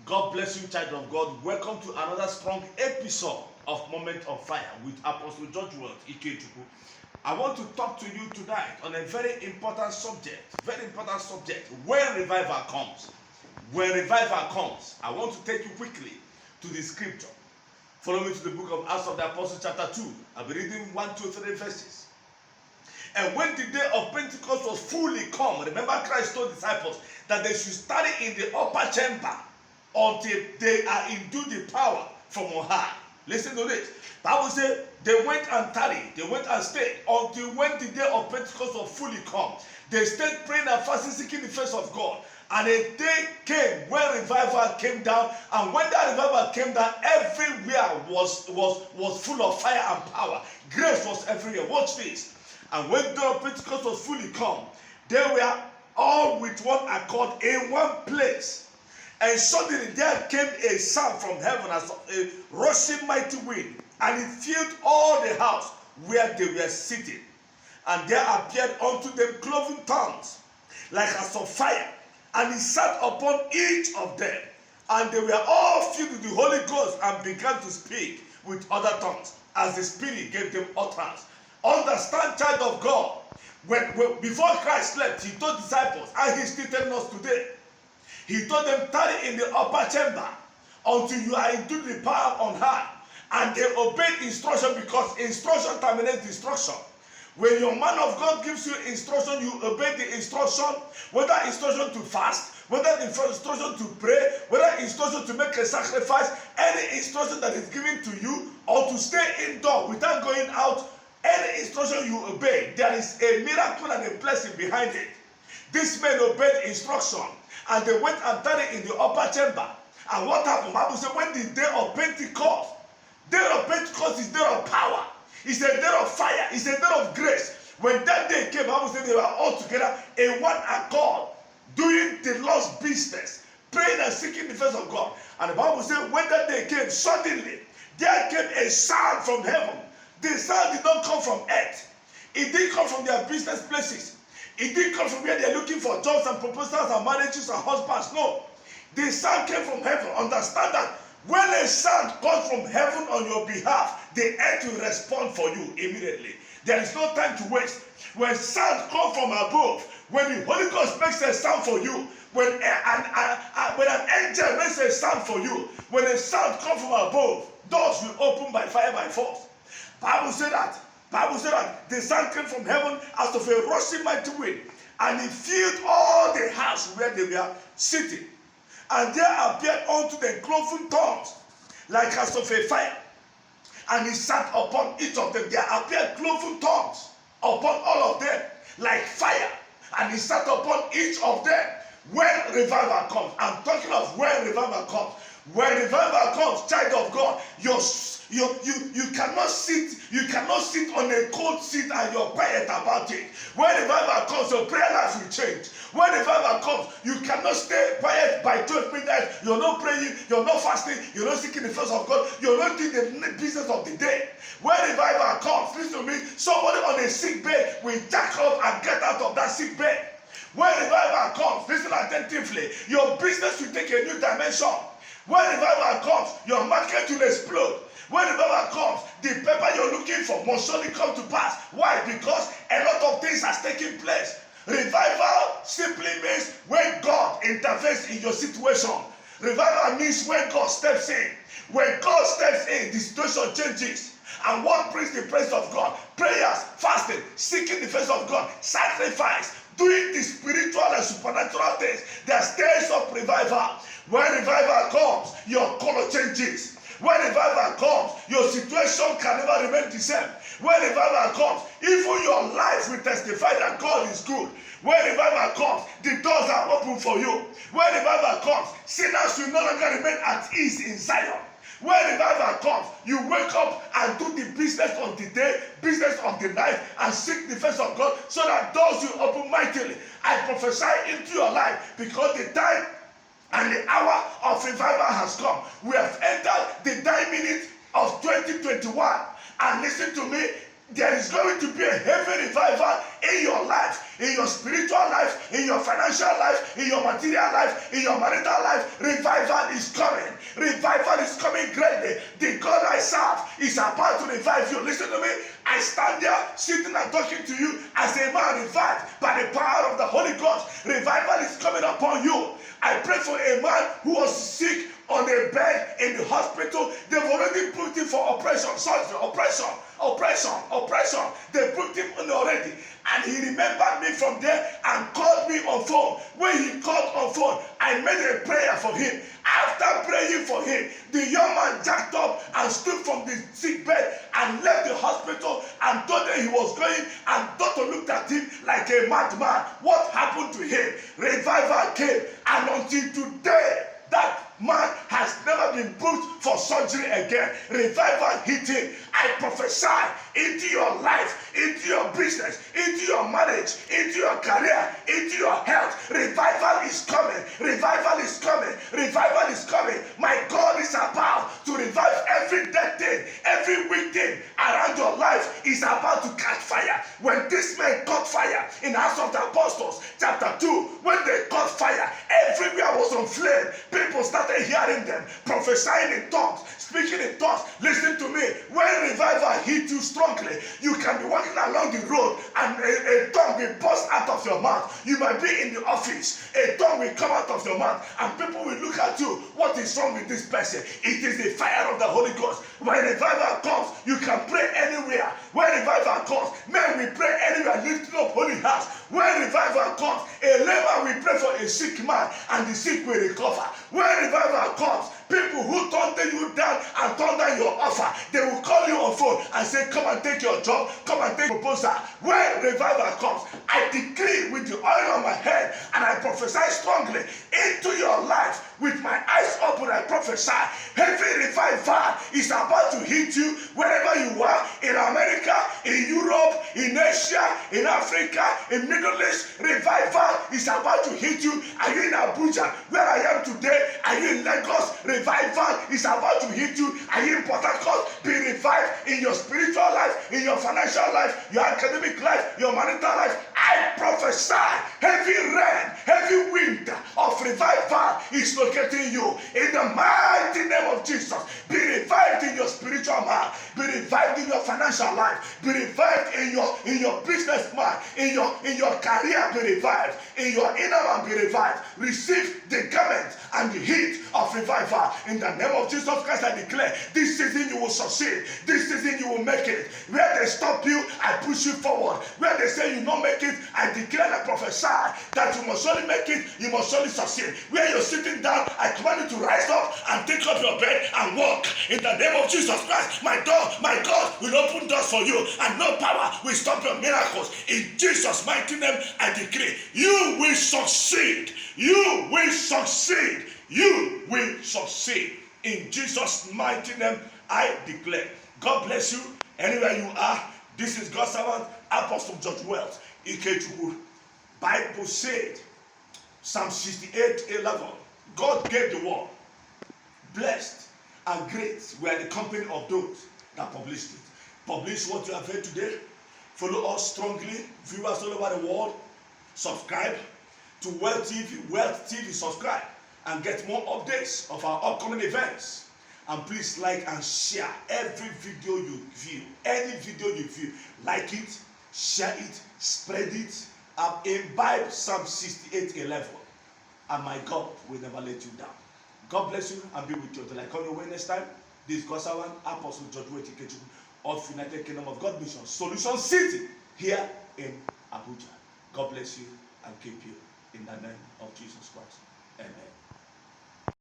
God bless you, child of God. Welcome to another strong episode of Moment of Fire with Apostle George World Ikechukwu. I want to talk to you tonight on a very important subject. When revival comes. When revival comes, I want to take you quickly to the scripture. Follow me to the book of Acts of the Apostles chapter 2. I'll be reading 1, 2, 3 verses. And when the day of Pentecost was fully come, remember Christ told disciples that they should study in the upper chamber until they are endued the power from on high. Listen to this. Bible says they went and tarried, they went and stayed until when the day of Pentecost was fully come. They stayed praying and fasting, seeking the face of God. And a day came when revival came down, and when that revival came down, everywhere was full of fire and power. Grace was everywhere. Watch this. And when the day of Pentecost was fully come, they were all with one accord in one place. And suddenly there came a sound from heaven as of a rushing mighty wind, and it filled all the house where they were sitting. And there appeared unto them cloven tongues, like as of fire, and he sat upon each of them. And they were all filled with the Holy Ghost and began to speak with other tongues, as the Spirit gave them utterance. Understand, child of God, before Christ left, he told disciples, and he's still telling us today, he told them, tarry in the upper chamber until you are into the power on high. And they obeyed instruction, because instruction terminates destruction. When your man of God gives you instruction, you obey the instruction, whether instruction to fast, whether instruction to pray, whether instruction to make a sacrifice, any instruction that is given to you, or to stay indoor without going out, any instruction you obey, there is a miracle and a blessing behind it. These men obeyed instruction, and they went and tarried in the upper chamber. And what happened? The Bible said when the day of Pentecost is day of power. It's a day of fire. It's a day of grace. When that day came, the Bible said they were all together in one accord, doing the Lord's business, praying and seeking the face of God. And the Bible said when that day came, suddenly there came a sound from heaven. The sound did not come from earth. It didn't come from their business places. It didn't come from where they're looking for jobs and proposals and marriages and husbands. No. The sound came from heaven. Understand that when a sound comes from heaven on your behalf, the earth will respond for you immediately. There is no time to waste. When sound comes from above, when the Holy Ghost makes a sound for you, when an angel makes a sound for you, when a sound comes from above, doors will open by fire, by force. Bible said that the sound came from heaven as of a rushing mighty wind, and it filled all the house where they were sitting. And there appeared unto them cloven tongues, like as of a fire, and he sat upon each of them. There appeared cloven tongues upon all of them, like fire, and he sat upon each of them. When revival comes, I'm talking of when revival comes. When revival comes, child of God, you cannot sit on a cold seat and you're quiet about it. When revival comes, your prayer life will change. When revival comes, you cannot stay quiet by 12 midnight. You're not praying, you're not fasting, you're not seeking the face of God, you're not doing the business of the day. When revival comes, listen to me, somebody on a sick bed will jack up and get out of that sick bed. When revival comes, listen attentively, your business will take a new dimension. When revival comes, your market will explode. When revival comes, the paper you're looking for must surely come to pass. Why? Because a lot of things has taken place. Revival simply means when God intervenes in your situation. Revival means when God steps in. When God steps in, the situation changes. And what brings the praise of God? Prayers, fasting, seeking the face of God, sacrifice, doing the spiritual and supernatural things. There are stages of revival. When revival comes, your color changes. When revival comes, your situation can never remain the same. When revival comes, even your life will testify that God is good. When revival comes, the doors are open for you. When revival comes, sinners will no longer remain at ease in Zion. When revival comes, you wake up and do the business of the day, business of the night, and seek the face of God so that doors will open mightily. I prophesy into your life because the time and the hour of revival has come. We have entered the 9 minutes of 2021. And listen to me, there is going to be a heavy revival in your life, in your spiritual life, in your financial life, in your material life, in your marital life. Revival is coming. Revival is coming greatly. The God I serve is about to revive you. Listen to me. I stand there sitting and talking to you as a man revived by the power of the Holy Ghost. Revival is coming upon you. I pray for a man who was sick on a bed in the hospital. They've already booked him for operation, surgery, operation. They booked him in already. And he remembered me from there and called me on phone. When he called on phone, I made a prayer for him. After praying for him, the young man jacked up and stood from the sick bed and left the hospital and told them he was going, and doctor looked at him like a madman. What happened to him? Revival came, and until today, that man has never been booked for surgery again. Revival hit him. I prophesy into your life, into your business, into your marriage, into your career, into your health. Revival is coming. Revival is coming. Revival is coming. My God is about to revive every dead thing, every weak thing around your life is about to catch fire. When this man caught fire in Acts of the Apostles, chapter 2, when they caught fire, everywhere was on flame. People started hearing them, prophesying in tongues, speaking in tongues. Listen to me. When revival hits you strongly, you can be walking along the road and a tongue will burst out of your mouth. You might be in the office, a tongue will come out of your mouth, and people will look at you. What is wrong with this person? It is the fire of the Holy Ghost. When revival comes, you can pray anywhere. When revival comes, men will pray anywhere, lifting up holy hands. When revival comes, a layman will pray for a sick man, and the sick will recover. When revival comes, people who turned you down and turned down your offer, they will call you on phone and say, come and take your job, come and take proposal. When revival comes, I decree with the oil on my head, and I prophesy strongly into your life. With my eyes open, I prophesy. Heavy revival is about to hit you wherever you are, in America, in Europe, in Asia, in Africa, in Middle East. Revival is about to hit you. Are you in Abuja, where I am today? Are you in Lagos? Revival is about to hit you. Are you in Port Harcourt? Be revived in your spiritual life, in your financial life, your academic life, your marital life. I prophesy heavy rain, heavy wind of revival is locating you in the mighty name of Jesus. Be revived in your spiritual man. Be revived in your financial life. Be revived in your business man. In your career, be revived. In your inner man, be revived. Receive the garment and the heat of revival. In the name of Jesus Christ, I declare, this season you will succeed. This season you will make it. Where they stop you, I push you forward. Where they say you don't make it, I declare and I prophesy that you must surely make it, you must surely succeed. Where you're sitting down, I command you to rise up and take up your bed and walk. In the name of Jesus Christ, my God will open doors for you, and no power will stop your miracles. In Jesus' mighty name, I decree, you will succeed. You will succeed. You will succeed. In Jesus' mighty name, I declare. God bless you anywhere you are. This is God's servant, Apostle George Wells Ikechukwu. Bible said, Psalm 68:11, God gave the word. Blessed and great were the company of those that published it. Publish what you have heard today. Follow us strongly. Viewers all over the world, subscribe to Wealth TV, subscribe and get more updates of our upcoming events. And please like and share every video you view. Any video you view, like it, share it, spread it. Imbibe Psalm 68:11, and my God will never let you down. God bless you and be with you until I come your way next time. This is God's servant, Apostle George Wells Ikechukwu of United Kingdom of God Mission, Solution City, here in Abuja. God bless you and keep you in the name of Jesus Christ. Amen.